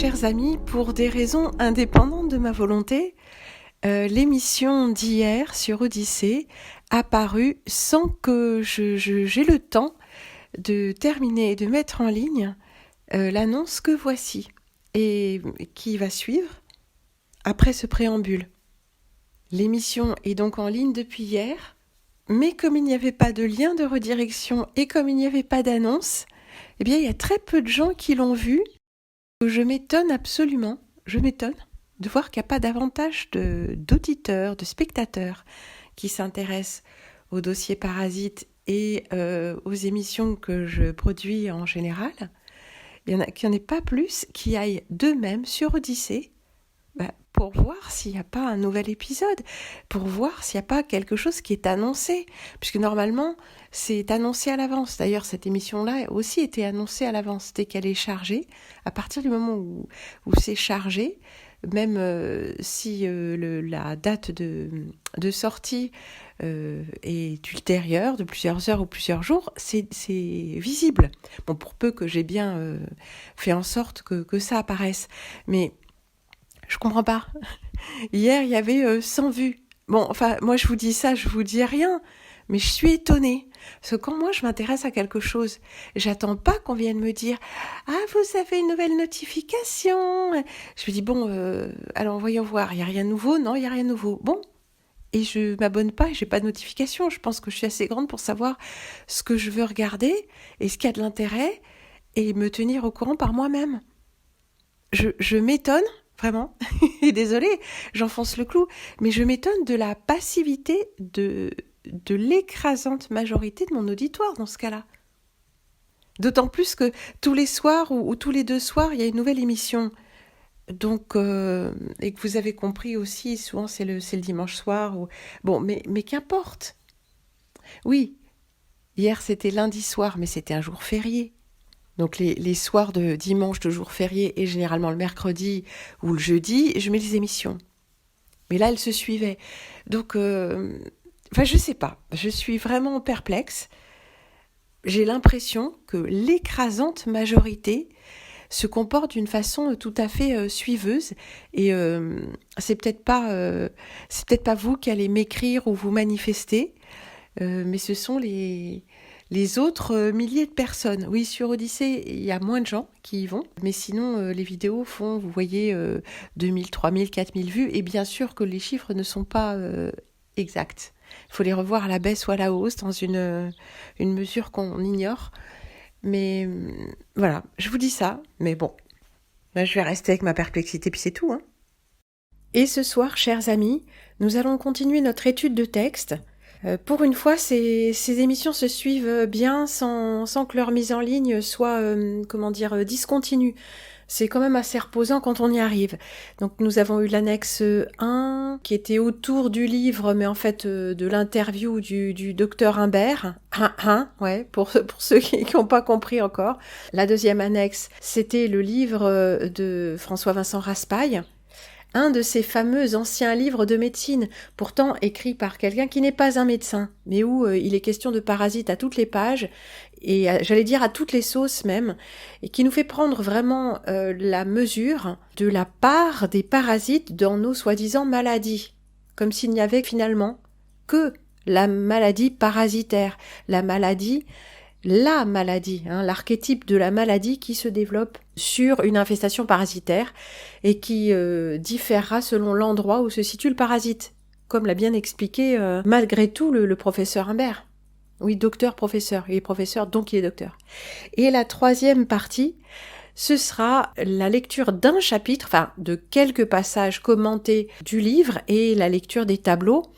chers amis, pour des raisons indépendantes de ma volonté, l'émission d'hier sur Odyssée a paru sans que j'ai le temps de terminer et de mettre en ligne l'annonce que voici et qui va suivre après ce préambule. L'émission est donc en ligne depuis hier, mais comme il n'y avait pas de lien de redirection et comme il n'y avait pas d'annonce, eh bien il y a très peu de gens qui l'ont vue. Je m'étonne absolument, de voir qu'il n'y a pas davantage d'auditeurs, de spectateurs qui s'intéressent aux dossiers parasites et aux émissions que je produis en général. Il y en a qu'il n'y en ait pas plus qui aillent d'eux-mêmes sur Odyssée pour voir s'il n'y a pas un nouvel épisode, pour voir s'il n'y a pas quelque chose qui est annoncé, puisque normalement c'est annoncé à l'avance. D'ailleurs, cette émission-là a aussi été annoncée à l'avance, dès qu'elle est chargée. À partir du moment où c'est chargé, même si la date de sortie est ultérieure, de plusieurs heures ou plusieurs jours, c'est visible. Bon, pour peu que j'ai bien fait en sorte que ça apparaisse. Mais je comprends pas. Hier, il y avait 100 vues. Bon, enfin, moi je vous dis ça, je vous dis rien. Mais je suis étonnée. Parce que quand moi je m'intéresse à quelque chose, j'attends pas qu'on vienne me dire « Ah, vous avez une nouvelle notification !» Je me dis « Bon, alors voyons voir, il n'y a rien de nouveau ?» Non, il n'y a rien de nouveau. Bon. Et je m'abonne pas et j'ai pas de notification. Je pense que je suis assez grande pour savoir ce que je veux regarder et ce qui a de l'intérêt et me tenir au courant par moi-même. Je m'étonne, vraiment, et désolée, j'enfonce le clou, mais je m'étonne de la passivité de l'écrasante majorité de mon auditoire dans ce cas-là. D'autant plus que tous les soirs ou tous les 2 soirs, il y a une nouvelle émission. Donc, et que vous avez compris aussi, souvent c'est le dimanche soir. Bon, mais qu'importe. Oui, hier c'était lundi soir, mais c'était un jour férié. Donc les soirs de dimanche, de jour férié, et généralement le mercredi ou le jeudi, je mets les émissions. Mais là, elles se suivaient. Donc, je sais pas. Je suis vraiment perplexe. J'ai l'impression que l'écrasante majorité se comporte d'une façon tout à fait suiveuse. Et c'est peut-être pas vous qui allez m'écrire ou vous manifester, mais ce sont les autres milliers de personnes. Oui, sur Odyssée, il y a moins de gens qui y vont, mais sinon, les vidéos font, vous voyez, 2000, 3000, 4000 vues, et bien sûr que les chiffres ne sont pas exacts. Il faut les revoir à la baisse ou à la hausse dans une mesure qu'on ignore. Mais voilà, je vous dis ça, mais bon, là, je vais rester avec ma perplexité, puis c'est tout. Et ce soir, chers amis, nous allons continuer notre étude de texte. Pour une fois, ces émissions se suivent bien sans que leur mise en ligne soit, discontinue. C'est quand même assez reposant quand on y arrive. Donc nous avons eu l'annexe 1 qui était autour du livre, mais en fait de l'interview du docteur Imbert. Pour ceux qui n'ont pas compris encore. La deuxième annexe, c'était le livre de François-Vincent Raspail. Un de ces fameux anciens livres de médecine, pourtant écrit par quelqu'un qui n'est pas un médecin, mais où il est question de parasites à toutes les pages, et j'allais dire à toutes les sauces même, et qui nous fait prendre vraiment la mesure de la part des parasites dans nos soi-disant maladies, comme s'il n'y avait finalement que la maladie parasitaire, l'archétype de la maladie qui se développe sur une infestation parasitaire et qui différera selon l'endroit où se situe le parasite, comme l'a bien expliqué malgré tout le professeur Imbert. Oui, docteur-professeur, il est professeur donc il est docteur. Et la troisième partie, ce sera la lecture d'un chapitre, enfin de quelques passages commentés du livre et la lecture des tableaux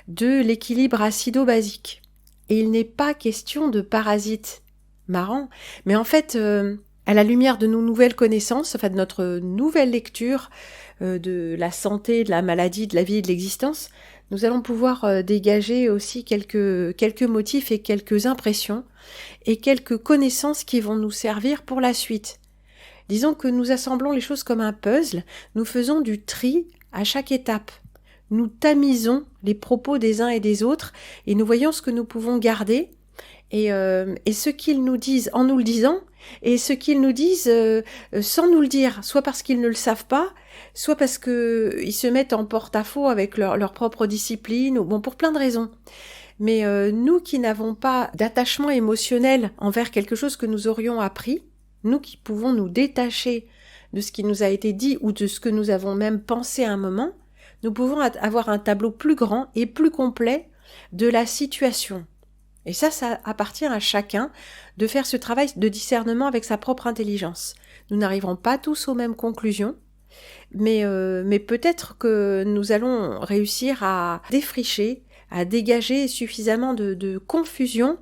de l'équilibre acido-basique. Et il n'est pas question de parasites. Marrant. Mais en fait, à la lumière de nos nouvelles connaissances, enfin de notre nouvelle lecture de la santé, de la maladie, de la vie et de l'existence, nous allons pouvoir dégager aussi quelques motifs et quelques impressions et quelques connaissances qui vont nous servir pour la suite. Disons que nous assemblons les choses comme un puzzle, nous faisons du tri à chaque étape. Nous tamisons les propos des uns et des autres et nous voyons ce que nous pouvons garder et ce qu'ils nous disent en nous le disant Et ce qu'ils nous disent sans nous le dire, soit parce qu'ils ne le savent pas, soit parce qu'ils se mettent en porte-à-faux avec leur propre discipline, ou bon, pour plein de raisons. Mais nous qui n'avons pas d'attachement émotionnel envers quelque chose que nous aurions appris, nous qui pouvons nous détacher de ce qui nous a été dit ou de ce que nous avons même pensé à un moment, nous pouvons avoir un tableau plus grand et plus complet de la situation. Et ça appartient à chacun de faire ce travail de discernement avec sa propre intelligence. Nous n'arriverons pas tous aux mêmes conclusions, mais peut-être que nous allons réussir à défricher, à dégager suffisamment de confusion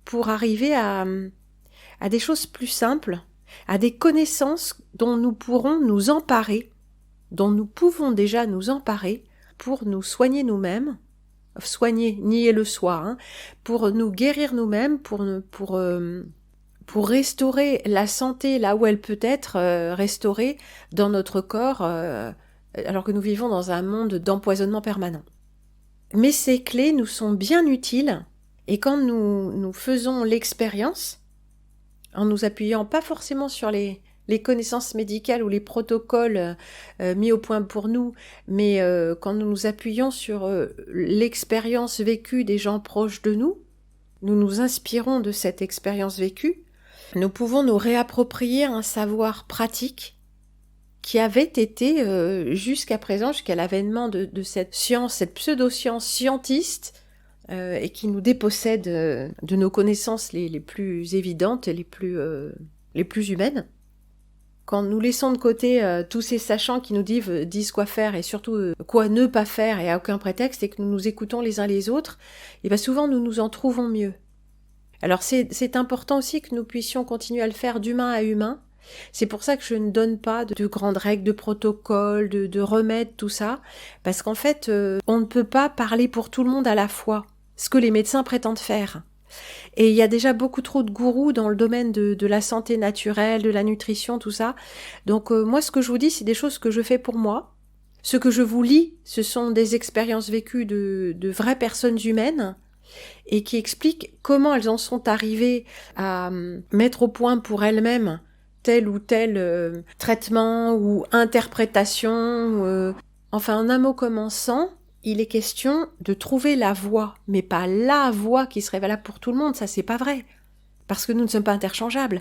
pour arriver à des choses plus simples, à des connaissances dont nous pourrons nous emparer, dont nous pouvons déjà nous emparer pour nous soigner nous-mêmes, nier le soi, pour nous guérir nous-mêmes, pour restaurer la santé là où elle peut être restaurée dans notre corps, alors que nous vivons dans un monde d'empoisonnement permanent. Mais ces clés nous sont bien utiles, et quand nous faisons l'expérience, en nous appuyant pas forcément sur les connaissances médicales ou les protocoles mis au point pour nous, mais quand nous nous appuyons sur l'expérience vécue des gens proches de nous, nous nous inspirons de cette expérience vécue, nous pouvons nous réapproprier un savoir pratique qui avait été jusqu'à présent, jusqu'à l'avènement de cette science, cette pseudo-science scientiste, et qui nous dépossède de nos connaissances les plus évidentes et les plus humaines. Quand nous laissons de côté tous ces sachants qui nous disent quoi faire et surtout quoi ne pas faire et à aucun prétexte, et que nous nous écoutons les uns les autres, et bien souvent nous nous en trouvons mieux. Alors c'est important aussi que nous puissions continuer à le faire d'humain à humain. C'est pour ça que je ne donne pas de grandes règles, de protocoles, de remèdes, tout ça, parce qu'en fait, on ne peut pas parler pour tout le monde à la fois, ce que les médecins prétendent faire. Et il y a déjà beaucoup trop de gourous dans le domaine de la santé naturelle, de la nutrition, tout ça. Donc moi, ce que je vous dis, c'est des choses que je fais pour moi. Ce que je vous lis, ce sont des expériences vécues de vraies personnes humaines et qui expliquent comment elles en sont arrivées à mettre au point pour elles-mêmes tel ou tel traitement ou interprétation. Enfin, en un mot commençant, il est question de trouver la voie, mais pas la voie qui serait valable pour tout le monde, ça c'est pas vrai, parce que nous ne sommes pas interchangeables.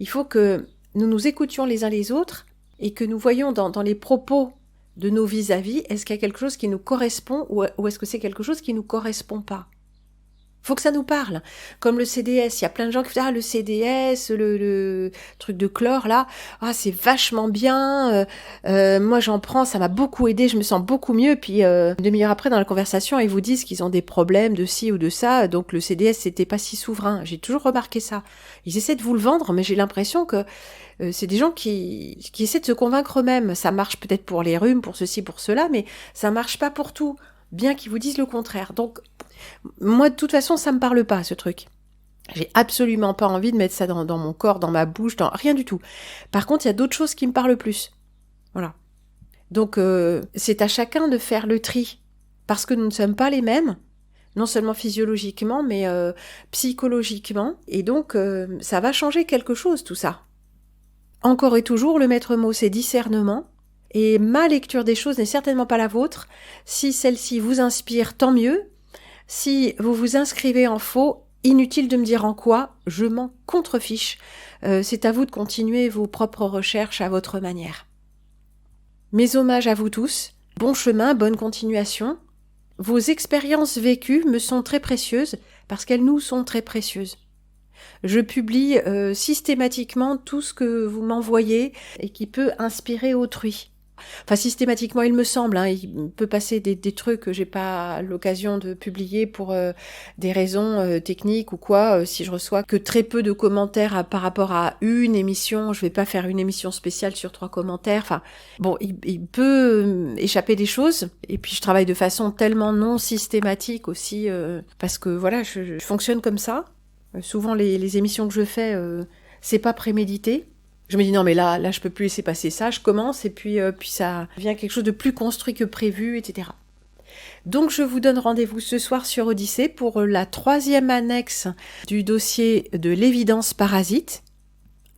Il faut que nous nous écoutions les uns les autres et que nous voyions dans les propos de nos vis-à-vis, est-ce qu'il y a quelque chose qui nous correspond ou est-ce que c'est quelque chose qui nous correspond pas. Faut que ça nous parle. Comme le CDS, il y a plein de gens qui disent le CDS, le truc de chlore là, c'est vachement bien. Moi j'en prends, ça m'a beaucoup aidé, je me sens beaucoup mieux. Puis une demi-heure après dans la conversation, ils vous disent qu'ils ont des problèmes de ci ou de ça, donc le CDS c'était pas si souverain. J'ai toujours remarqué ça. Ils essaient de vous le vendre, mais j'ai l'impression que c'est des gens qui essaient de se convaincre eux-mêmes. Ça marche peut-être pour les rhumes, pour ceci, pour cela, mais ça marche pas pour tout. Bien qu'ils vous disent le contraire. Donc, moi, de toute façon, ça me parle pas, ce truc. J'ai absolument pas envie de mettre ça dans mon corps, dans ma bouche, dans rien du tout. Par contre, il y a d'autres choses qui me parlent plus. Voilà. Donc, c'est à chacun de faire le tri. Parce que nous ne sommes pas les mêmes, non seulement physiologiquement, mais psychologiquement. Et donc, ça va changer quelque chose, tout ça. Encore et toujours, le maître mot, c'est discernement. Et ma lecture des choses n'est certainement pas la vôtre. Si celle-ci vous inspire, tant mieux. Si vous vous inscrivez en faux, inutile de me dire en quoi, je m'en contrefiche. C'est à vous de continuer vos propres recherches à votre manière. Mes hommages à vous tous. Bon chemin, bonne continuation. Vos expériences vécues me sont très précieuses parce qu'elles nous sont très précieuses. Je publie systématiquement tout ce que vous m'envoyez et qui peut inspirer autrui. Enfin, systématiquement, il me semble, il peut passer des trucs que j'ai pas l'occasion de publier pour des raisons techniques ou quoi. Si je reçois que très peu de commentaires par rapport à une émission, je vais pas faire une émission spéciale sur 3 commentaires. Enfin, bon, il peut échapper des choses. Et puis, je travaille de façon tellement non systématique aussi, parce que voilà, je fonctionne comme ça. Souvent, les émissions que je fais, c'est pas prémédité. Je me dis non mais là je peux plus laisser passer ça, je commence et puis ça devient quelque chose de plus construit que prévu, etc. Donc je vous donne rendez-vous ce soir sur Odyssée pour la 3e annexe du dossier de l'évidence parasite.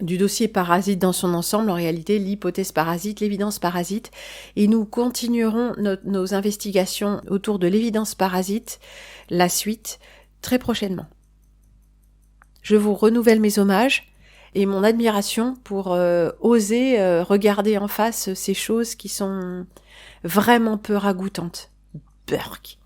du dossier parasite dans son ensemble, en réalité l'hypothèse parasite, l'évidence parasite, et nous continuerons nos investigations autour de l'évidence parasite, la suite, très prochainement. Je vous renouvelle mes hommages et mon admiration pour oser regarder en face ces choses qui sont vraiment peu ragoûtantes. Burk.